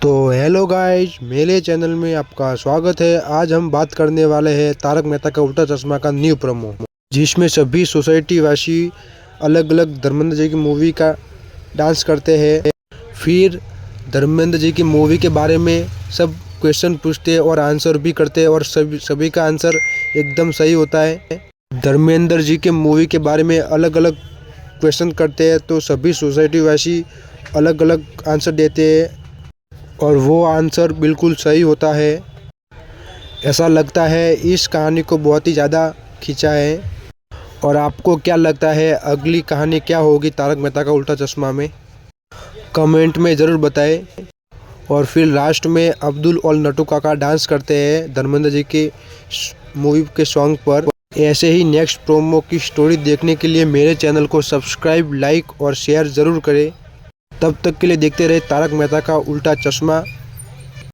तो hello guys, मेरे channel में आपका स्वागत है। आज हम बात करने वाले हैं तारक मेहता का उल्टा चश्मा का न्यू प्रोमो, जिसमें सभी सोसाइटी वासी अलग अलग धर्मेंद्र जी की मूवी का डांस करते हैं। फिर धर्मेंद्र जी की मूवी के बारे में सब क्वेश्चन पूछते हैं और आंसर भी करते हैं और सभी का आंसर एकदम सही होता है। धर्मेंद्र जी के मूवी के बारे में अलग अलग क्वेश्चन करते हैं तो सभी सोसाइटी वासी अलग अलग आंसर देते हैं और वो आंसर बिल्कुल सही होता है। ऐसा लगता है इस कहानी को बहुत ही ज़्यादा खींचा है। और आपको क्या लगता है अगली कहानी क्या होगी तारक मेहता का उल्टा चश्मा में? कमेंट में ज़रूर बताएं। और फिर लास्ट में अब्दुल और नटू काका डांस करते हैं धर्मेंद्र जी की मूवी के सॉन्ग पर। ऐसे ही नेक्स्ट प्रोमो की स्टोरी देखने के लिए मेरे चैनल को सब्सक्राइब, लाइक और शेयर ज़रूर करें। तब तक के लिए देखते रहे तारक मेहता का उल्टा चश्मा।